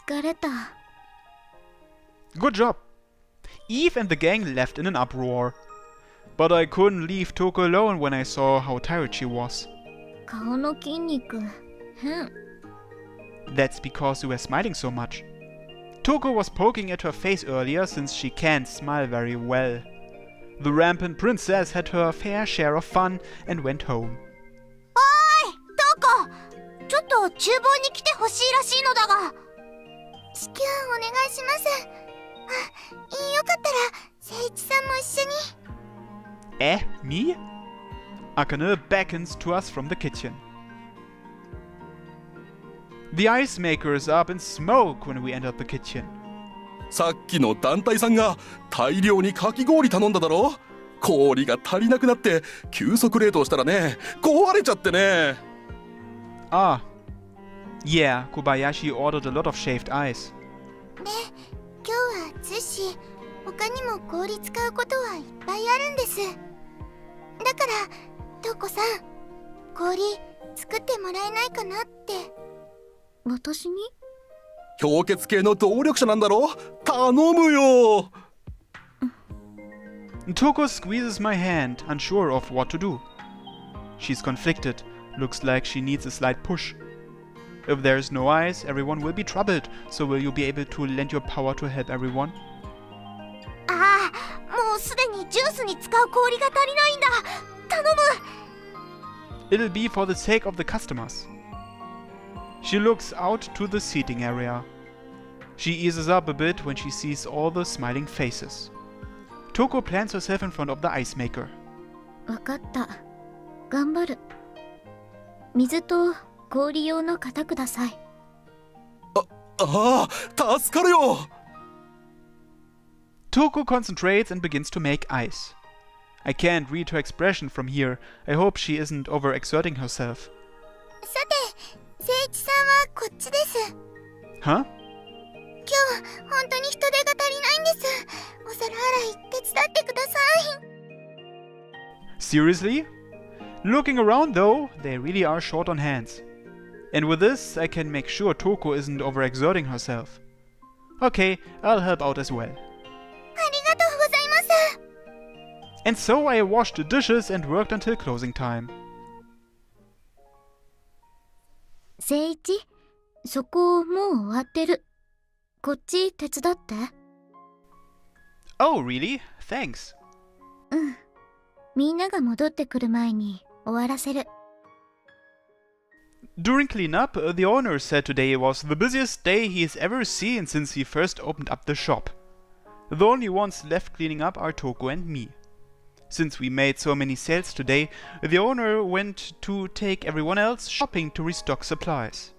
疲れた。Good job. Eve and the gang left in an uproar. But I couldn't leave Touko alone when I saw how tired she was. 顔の筋肉、変。That's because you were smiling so much. Touko was poking at her face earlier since she can't smile very well. The rampant princess had her fair share of fun and went home. おーい、トコ！ちょっと厨房に来てほしいらしいのだが。至急お願いします。よかったら、誠一さんも一緒に。Me? Akane beckons to us from the kitchen. The ice maker is up in smoke when we entered the kitchen. さっきの団体さんが大量にかき氷頼んだだろ。氷が足りなくなって急速冷凍したらね、壊れちゃってね。Ah. Yeah, Kobayashi ordered a lot of shaved ice. で、今日は寿司、他にも氷使うことはいっぱいあるんです。だから、トコさん、氷作ってもらえないかなって。私に？氷結系の動力者なんだろ。頼むよ。Touko squeezes my hand, unsure of what to do. She's conflicted. Looks like she needs a slight push. If there's no ice, everyone will be troubled. So will you be able to lend your power to help everyone? ああ、もうすでにジュースに使う氷が足りないんだ。頼む。It'll be for the sake of the customers. She looks out to the seating area. She eases up a bit when she sees all the smiling faces. Touko plants herself in front of the ice maker. わかった。頑張る。水と氷用の型ください。助かるよ。Touko concentrates and begins to make ice. I can't read her expression from here. I hope she isn't overexerting herself. さて、誠一さんはこっちです。Huh? 今日本当に人手が足りないんです。お皿洗い手伝ってください。Seriously? Looking around though, they really are short on hands. And with this, I can make sure Touko isn't overexerting herself. Okay, I'll help out as well. ありがとうございます。And so I washed the dishes and worked until closing time. 誠一、そこもう終わってる。こっち手伝って。Oh, really? Thanks. うん。みんなが戻ってくる前に終わらせる。During cleanup, the owner said today was the busiest day he has ever seen since he first opened up the shop. The only ones left cleaning up are Touko and me. Since we made so many sales today, the owner went to take everyone else shopping to restock supplies.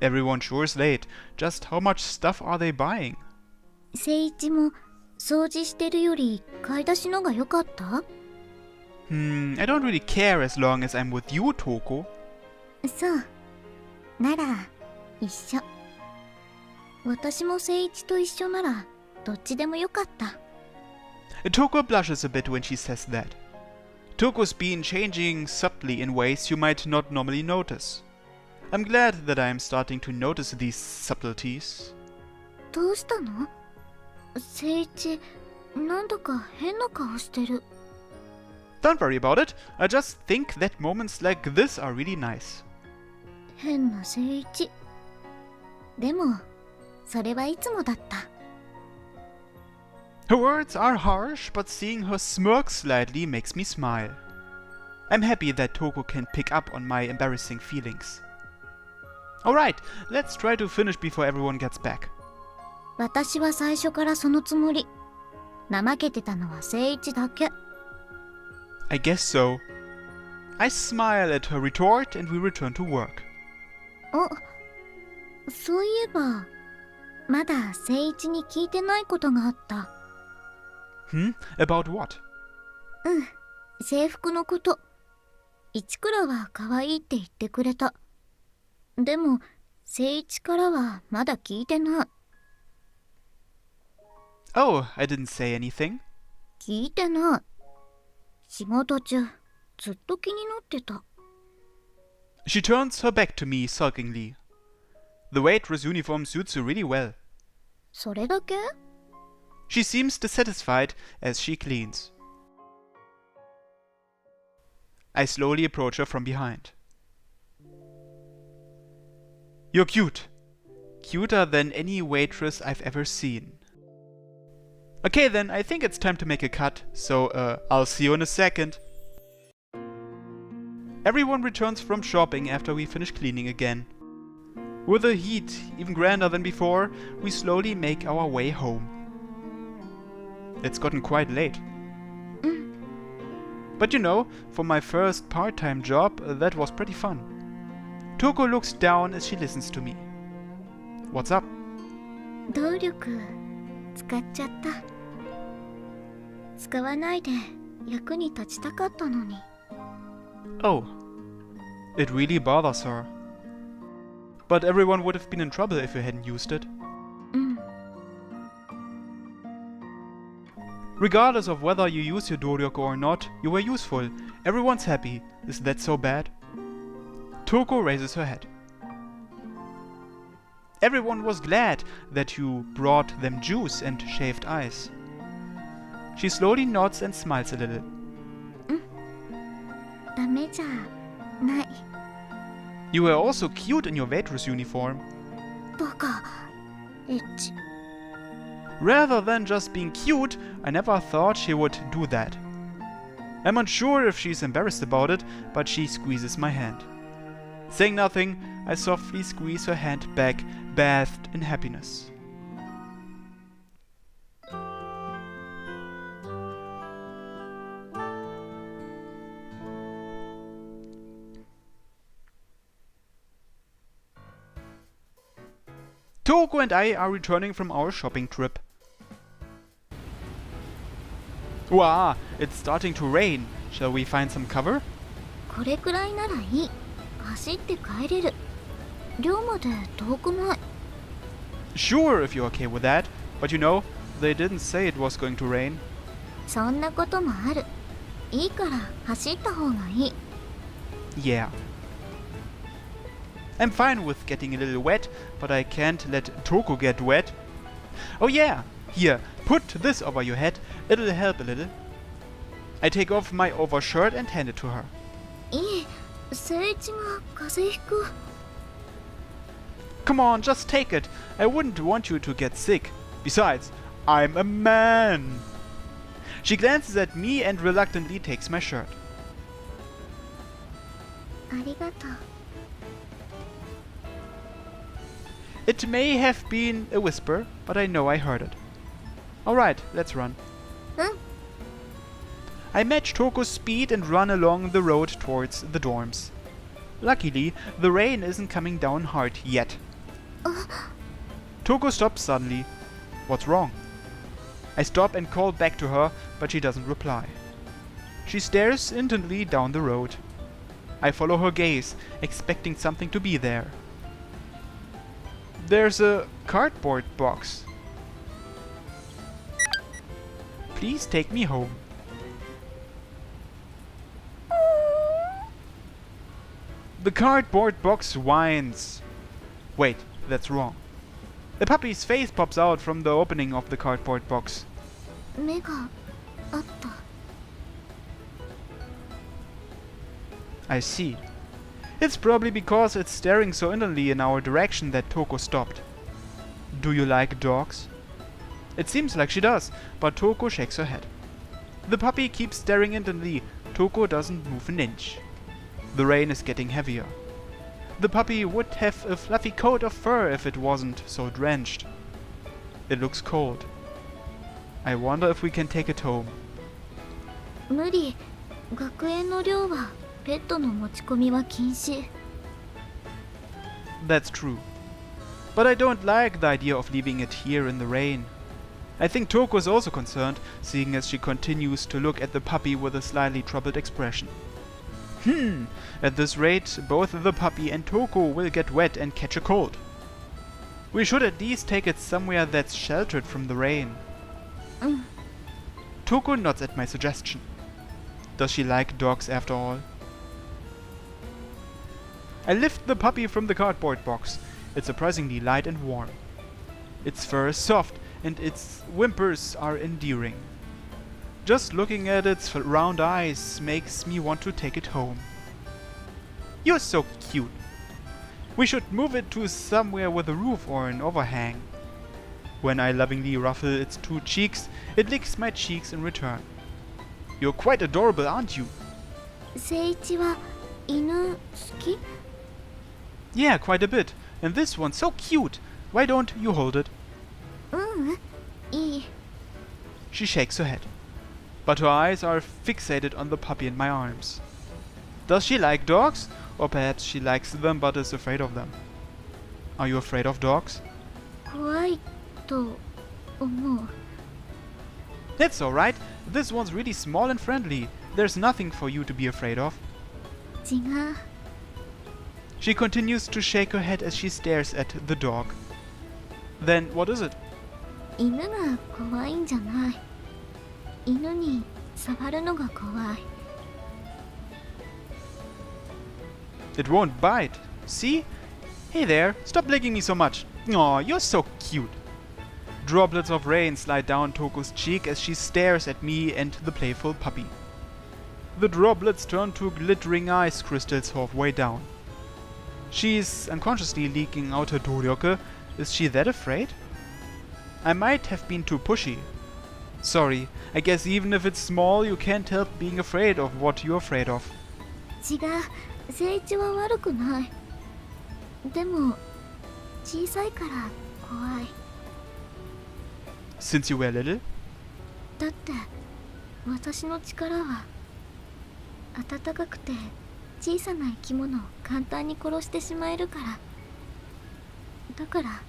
Everyone sure is late. Just how much stuff are they buying? 誠一も掃除してるより買い出しのが良かった？ I don't really care as long as I'm with you, Touko. そう。なら、一緒。私も誠一と一緒なら、どっちでもよかった。Touko blushes a bit when she says that. Touko's been changing subtly in ways you might not normally notice. I'm glad that I'm starting to notice these subtleties. どうしたの？誠一、なんだか変な顔してる。Don't worry about it. I just think that moments like this are really nice. 変な誠一。でも、それはいつもだった。Her words are harsh, but seeing her smirk slightly makes me smile. I'm happy that Touko can pick up on my embarrassing feelings. Alright, let's try to finish before everyone gets back. 私は最初からそのつもり。怠けてたのは誠一だけ。I guess so. I smile at her retort and we return to work. そういえば、まだ誠一に聞いてないことがあった。About what? 制服のこと。一倉は可愛いって言ってくれた。でも、誠一からはまだ聞いてない。Oh, I didn't say anything. 聞いてない。仕事中、ずっと気になってた。She turns her back to me sulkingly. The waitress uniform suits you really well. それだけ？ She seems dissatisfied as she cleans. I slowly approach her from behind. You're cute. Cuter than any waitress I've ever seen. Okay then, I think it's time to make a cut, so I'll see you in a second. Everyone returns from shopping after we finish cleaning again. With the heat even grander than before, we slowly make our way home. It's gotten quite late. But you know, for my first part-time job, that was pretty fun. Touko looks down as she listens to me. What's up? 動力使っちゃった。使わないで役に立ちたかったのに。Oh, it really bothers her. But everyone would have been in trouble if you hadn't used it. うん。 Regardless of whether you use your doryoku or not, you were useful. Everyone's happy. Is that so bad? Touko raises her head. Everyone was glad that you brought them juice and shaved ice. She slowly nods and smiles a little. ダメじゃない。 You were also cute in your waitress uniform. バカ。エッチ。 Rather than just being cute, I never thought she would do that. I'm unsure if she's embarrassed about it, but she squeezes my hand. Saying nothing, I softly squeeze her hand back, bathed in happiness. Touko and I are returning from our shopping trip. Wow, it's starting to rain. Shall we find some cover? これくらいならいい。走って帰れる。寮まで遠くない。 Sure, if you're okay with that. But you know, they didn't say it was going to rain. そんなこともある。いいから走った方がいい。 Yeah. I'm fine with getting a little wet, but I can't let Touko get wet. Oh yeah, here, put this over your head, it'll help a little. I take off my overshirt and hand it to her. いい。誠一が風邪ひく。 Come on, just take it. I wouldn't want you to get sick. Besides, I'm a man. She glances at me and reluctantly takes my shirt. ありがとう。 It may have been a whisper, but I know I heard it. Alright, let's run. うん。 I match Touko's speed and run along the road towards the dorms. Luckily, the rain isn't coming down hard yet. Touko stops suddenly. What's wrong? I stop and call back to her, but she doesn't reply. She stares intently down the road. I follow her gaze, expecting something to be there. There's a cardboard box. Please take me home. The cardboard box whines. Wait, that's wrong. The puppy's face pops out from the opening of the cardboard box. 目があった。 I see. It's probably because it's staring so intently in our direction that Touko stopped. Do you like dogs? It seems like she does, but Touko shakes her head. The puppy keeps staring intently. Touko doesn't move an inch. The rain is getting heavier. The puppy would have a fluffy coat of fur if it wasn't so drenched. It looks cold. I wonder if we can take it home. 無理。学園の寮はペットの持ち込みは禁止。 That's true. But I don't like the idea of leaving it here in the rain. I think Touko is also concerned, seeing as she continues to look at the puppy with a slightly troubled expression. At this rate, both the puppy and Touko will get wet and catch a cold. We should at least take it somewhere that's sheltered from the rain. うん。 Touko nods at my suggestion. Does she like dogs after all? I lift the puppy from the cardboard box. It's surprisingly light and warm. Its fur is soft and its whimpers are endearing. Just looking at its round eyes makes me want to take it home. You're so cute. We should move it to somewhere with a roof or an overhang. When I lovingly ruffle its 2 cheeks, it licks my cheeks in return. You're quite adorable, aren't you? 誠一は犬好き？ Yeah, quite a bit. And this one's so cute. Why don't you hold it? いい。 She shakes her head. But her eyes are fixated on the puppy in my arms. Does she like dogs? Or perhaps she likes them but is afraid of them. Are you afraid of dogs? 怖いと思う。 That's alright. This one's really small and friendly. There's nothing for you to be afraid of. 違う。 She continues to shake her head as she stares at the dog. Then what is it? 犬が怖いんじゃない。犬に触るのが怖い。 It won't bite. See? Hey there, stop licking me so much. Aw, you're so cute. Droplets of rain slide down Touko's cheek as she stares at me and the playful puppy. The droplets turn to glittering ice crystals halfway down. She's unconsciously leaking out her doryoke. Is she that afraid? I might have been too pushy. Sorry, I guess even if it's small, you can't help being afraid of what you're afraid of. 違う。誠一は悪くない。でも小さいから怖い。 Since you were little? だって私の力は暖かくて小さな生き物を簡単に殺してしまえるから。だから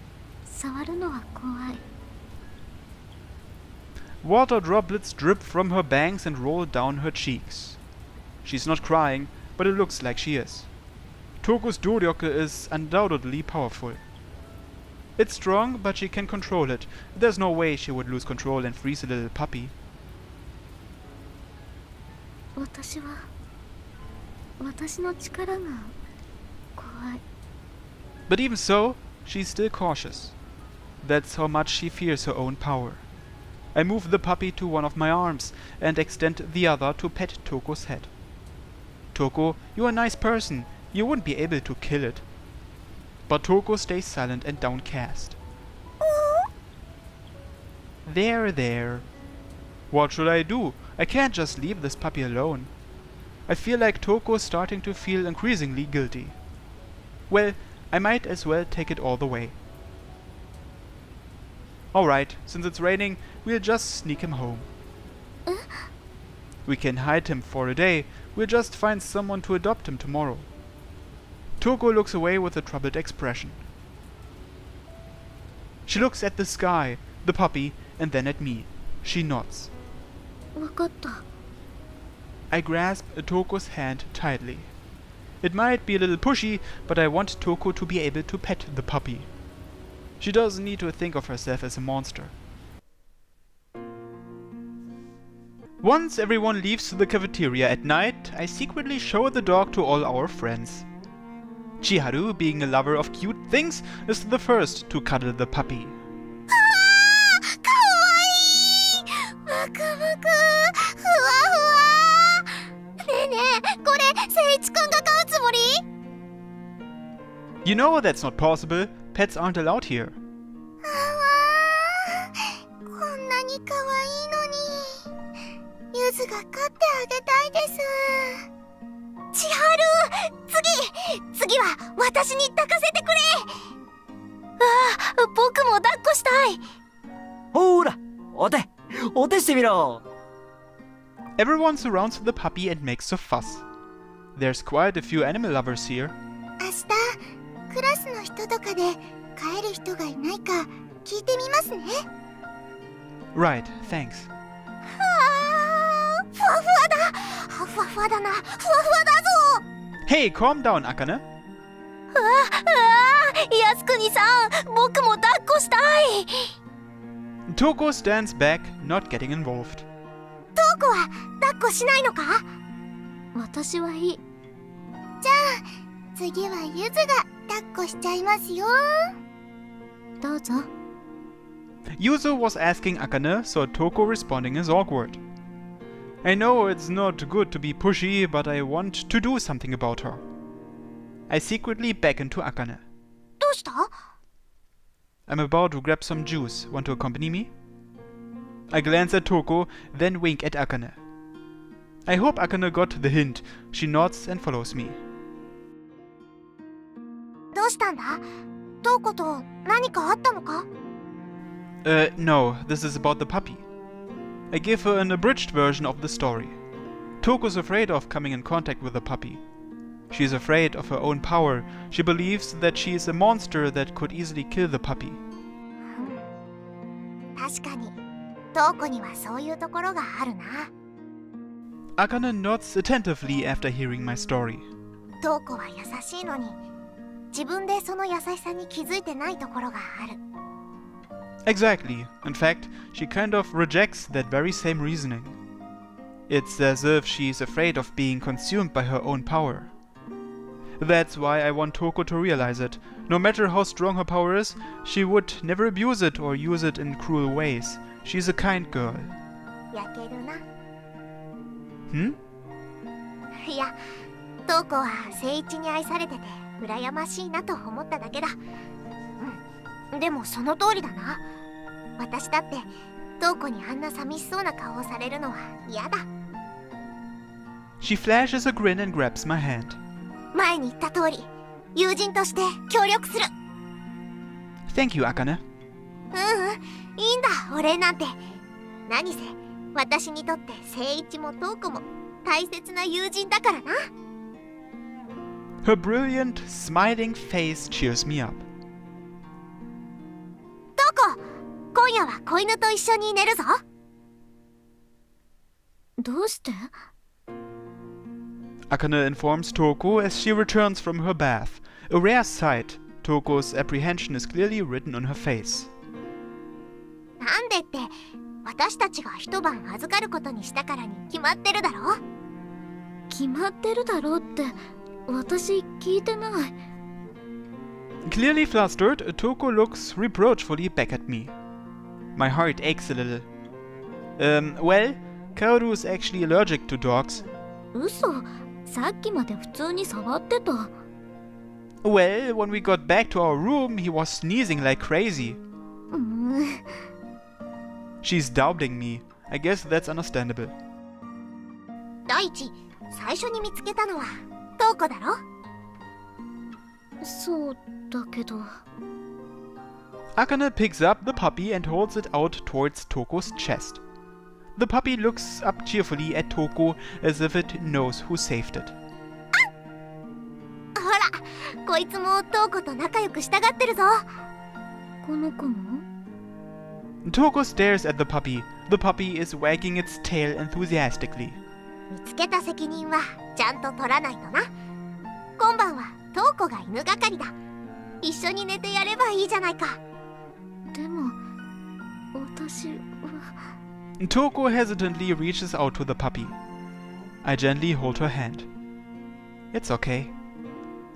触るのは怖い。 Water droplets drip from her bangs and roll down her cheeks. She's not crying, but it looks like she is. Touko's doryoke is undoubtedly powerful. It's strong, but she can control it. There's no way she would lose control and freeze a little puppy. 私の力が怖い。 But even so, she's still cautious. That's how much she fears her own power. I move the puppy to one of my arms and extend the other to pet Touko's head. Touko, you're a nice person. You wouldn't be able to kill it. But Touko stays silent and downcast. There. What should I do? I can't just leave this puppy alone. I feel like Touko's starting to feel increasingly guilty. Well, I might as well take it all the way. Alright, since it's raining, we'll just sneak him home. We can hide him for a day. We'll just find someone to adopt him tomorrow. Touko looks away with a troubled expression. She looks at the sky, the puppy, and then at me. She nods. わかった。 I grasp Touko's hand tightly. It might be a little pushy, but I want Touko to be able to pet the puppy. She doesn't need to think of herself as a monster. Once everyone leaves the cafeteria at night, I secretly show the dog to all our friends. Chiharu, being a lover of cute things, is the first to cuddle the puppy. かわいい。むくむく。ふわふわ。ねえねえ、これ誠一くんが飼うつもり？ You know that's not possible. Pets aren't allowed here. あわー、こんなにかわいいのに。ゆずが飼ってあげたいです。千春、次は私に抱かせてくれ。ああ、僕も抱っこしたい。ほーら、お手してみろ。 Everyone surrounds the puppy and makes a fuss. There's quite a few animal lovers here. 明日クラスの人とかで飼える人がいないか聞いてみますね。 Right, thanks. ふわふわだ。ふわふわだな。ふわふわだぞ。 Hey, calm down, Akane. 靖国さん、僕も抱っこしたい。 Touko stands back, not getting involved. トウコは抱っこしないのか？私はいい。じゃあ次はゆずが抱っこしちゃいますよ。どうぞ。Yuzu was asking Akane, so Touko responding is awkward. I know it's not good to be pushy, but I want to do something about her. I secretly back into Akane. どうした？ I'm about to grab some juice. Want to accompany me? I glance at Touko, then wink at Akane. I hope Akane got the hint. She nods and follows me. どうしたんだ？トウコと何かあったのか？ No, this is about the puppy. I give her an abridged version of the story. Touko's afraid of coming in contact with the puppy. She's afraid of her own power. She believes that she is a monster that could easily kill the puppy. 確かに、トウコにはそういうところがあるな。Akane nods attentively after hearing my story. トウコは優しいのに、自分でその優しさに気づいてないところがある。Exactly. In fact, she kind of rejects that very same reasoning. It's as if she's afraid of being consumed by her own power. That's why I want Touko to realize it. No matter how strong her power is, she would never abuse it or use it in cruel ways. She's a kind girl. 焼けるな。Hmm? いや、トウコは誠一に愛されてて羨ましいなと思っただけだ。うん、でもその通りだな。私だってトウコにあんな寂しそうな顔をされるのは嫌だ。She flashes a grin and grabs my hand. 前に言った通り、友人として協力する。Thank you, Akane. いいんだ、お礼なんて。何せ、私にとって誠一もトウコも大切な友人だからな。Her brilliant, smiling face cheers me up. トウコ、今夜は子犬と一緒に寝るぞ。どうして？ Akane informs Touko as she returns from her bath. A rare sight. Touko's apprehension is clearly written on her face. なんでって、私たちが一晩預かることにしたからに決まってるだろ。決まってるだろって、私聞いてない。Clearly flustered, Touko looks reproachfully back at me. My heart aches a little. Well, Kaoru is actually allergic to dogs. 嘘、さっきまで普通に触ってた。Well, when we got back to our room, he was sneezing like crazy. She's doubting me. I guess that's understandable. 第一、最初に見つけたのはトウコだろ。そうだけど。Akane picks up the puppy and holds it out towards Touko's chest. The puppy looks up cheerfully at Touko as if it knows who saved it. ほら、こいつもトウコと仲良くしたがってるぞ。この子も？ Touko stares at the puppy. The puppy is wagging its tail enthusiastically. 見つけた責任はちゃんと取らないとな。今晩はトウコが犬係だ。一緒に寝てやればいいじゃないか。でも、私は。Touko hesitantly reaches out to the puppy. I gently hold her hand. It's okay.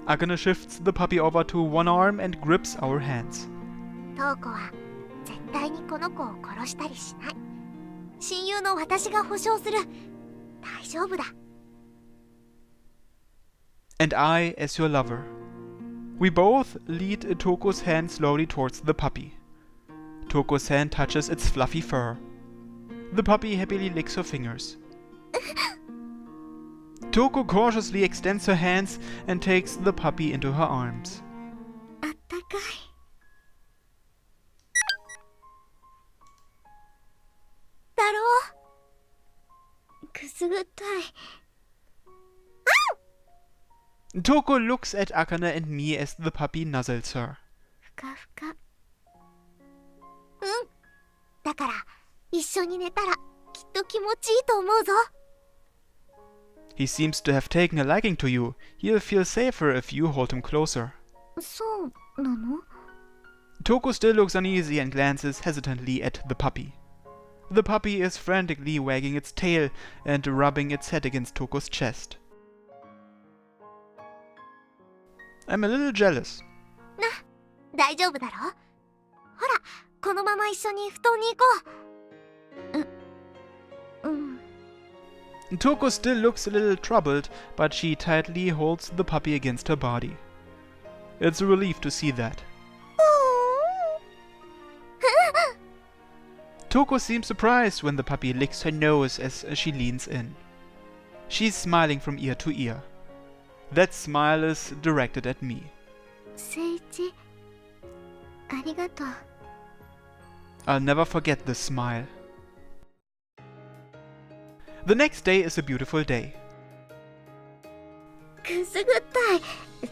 Akane shifts the puppy over to one arm and grips our hands. トウコは絶対にこの子を殺したりしない。親友の私が保証する。大丈夫だ。And I as your lover. We both lead Touko's hand slowly towards the puppy. Touko's hand touches its fluffy fur. The puppy happily licks her fingers. Touko cautiously extends her hands and takes the puppy into her arms. あったかい。だろう？くすぐったい。Touko looks at Akane and me as the puppy nuzzles her. ふかふか。だから一緒に寝たらきっと気持ちいいと思うぞ。He seems to have taken a liking to you. He'll feel safer if you hold him closer. そうなの？ Touko still looks uneasy and glances hesitantly at the puppy. The puppy is frantically wagging its tail and rubbing its head against Touko's chest. I'm a little jealous. 大丈夫だろ。ほら、このまま一緒に布団に行こう。Touko still looks a little troubled, but she tightly holds the puppy against her body. It's a relief to see that. Touko seems surprised when the puppy licks her nose as she leans in. She's smiling from ear to ear. That smile is directed at me. 聖一、ありがとう。I'll never forget this smile. The next day is a beautiful day. くすぐったい。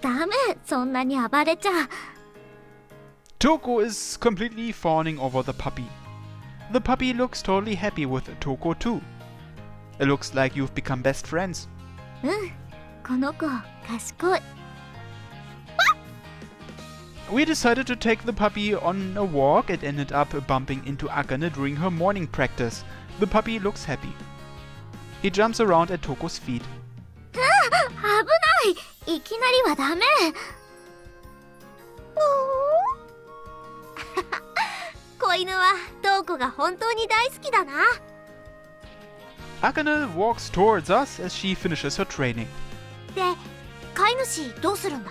ダメ、そんなに暴れちゃ。Touko is completely fawning over the puppy. The puppy looks totally happy with Touko too. It looks like you've become best friends. この子、賢い。We decided to take the puppy on a walk and ended up bumping into Akane during her morning practice. The puppy looks happy. He jumps around at Touko's feet. 危ない。いきなりはダメ。子犬はトウコが本当に大好きだな。Akane walks towards us as she finishes her training. で、飼い主どうするんだ？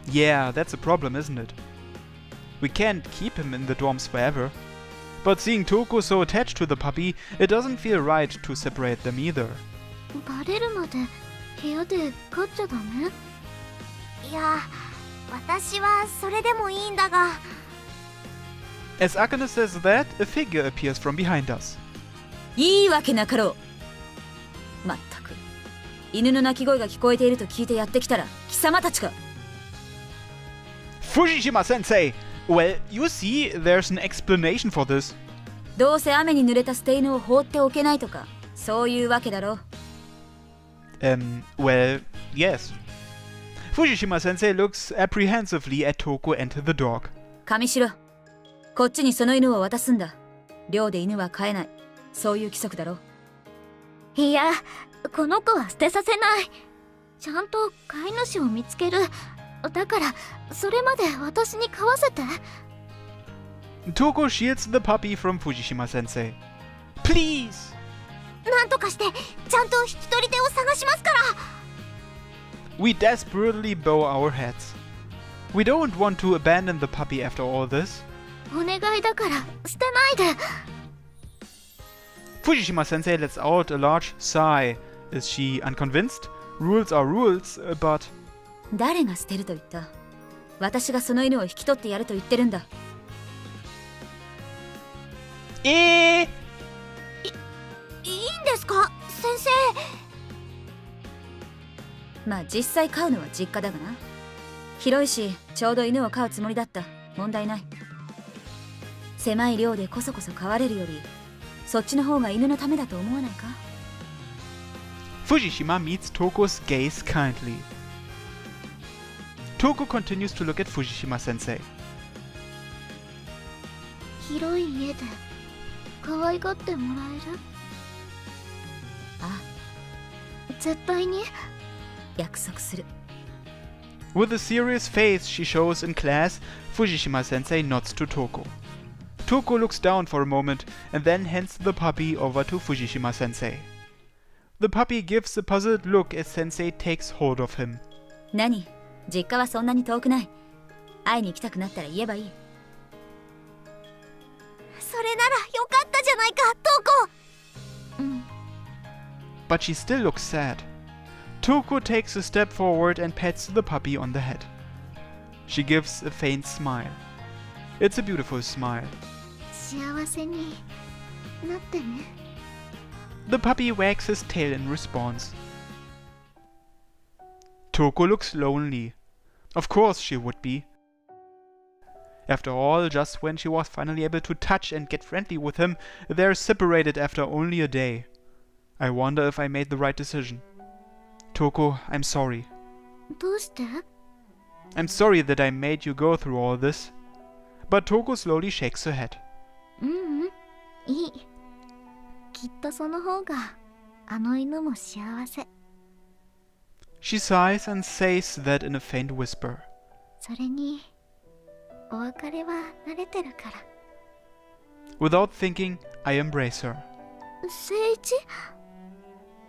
Yeah, that's a problem, isn't it? We can't keep him in the dorms forever. But seeing Touko so attached to the puppy, it doesn't feel right to separate them either. バレるまで部屋で飼っちゃダメ？いや、私はそれでもいいんだが。As Akane says that, a figure appears from behind us. いいわけなかろう。まったく、犬の鳴き声が聞こえていると聞いてやってきたら貴様たちか。Fujishima-sensei! Well, you see, there's an explanation for this. どうせ雨に濡れた捨て犬を放っておけないとか、そういうわけだろ。Well, yes. Fujishima-sensei looks apprehensively at Touko and the dog. 上しろ。こっちにその犬を渡すんだ。寮で犬は飼えない。そういう規則だろ。いや、この子は捨てさせない。ちゃんと飼い主を見つける。だから、それまで私に飼わせて。Touko shields the puppy from Fujishima-sensei. Please! なんとかして、ちゃんと引き取り手を探しますから。We desperately bow our heads. We don't want to abandon the puppy after all this. お願いだから、捨てないで。Fujishima-sensei lets out a large sigh. Is she unconvinced? Rules are rules, but... 誰が捨てると言った？私がその犬を引き取ってやると言ってるんだ。いいんですか、先生。まあ実際飼うのは実家だがな。広いし、ちょうど犬を飼うつもりだった。問題ない。狭い寮でこそこそ飼われるより、そっちの方が犬のためだと思わないか？ Fujishima meets Touko's gaze kindly. Touko continues to look at Fujishima-sensei. 広い家で可愛がってもらえる？あ、絶対に。約束する。With a serious face she shows in class, Fujishima-sensei nods to Touko. Touko looks down for a moment and then hands the puppy over to Fujishima-sensei. The puppy gives a puzzled look as Sensei takes hold of him. 何？実家はそんなに遠くない。会いに行きたくなったら言えばいい。それならよかったじゃないか、トウコ。But she still looks sad. Touko takes a step forward and pets the puppy on the head. She gives a faint smile. It's a beautiful smile. 幸せになってね。The puppy wags his tail in response. Touko looks lonely. Of course she would be. After all, just when she was finally able to touch and get friendly with him, they're separated after only a day. I wonder if I made the right decision. Touko, I'm sorry. どうして？ I'm sorry that I made you go through all this. But Touko slowly shakes her head. いい。きっとその方があの犬も幸せ。She sighs and says that in a faint whisper. それにお別れは慣れてるから。 Without thinking, I embrace her. 聖一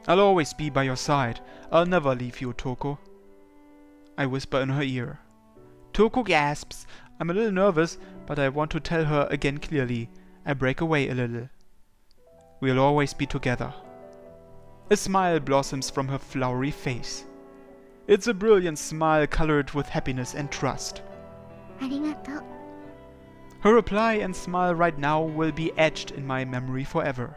I'll always be by your side. I'll never leave you, Touko. I whisper in her ear. Touko gasps. I'm a little nervous, but I want to tell her again clearly. I break away a little. We'll always be together. A smile blossoms from her flowery face. It's a brilliant smile colored with happiness and trust. ありがとう。 Her reply and smile right now will be etched in my memory forever.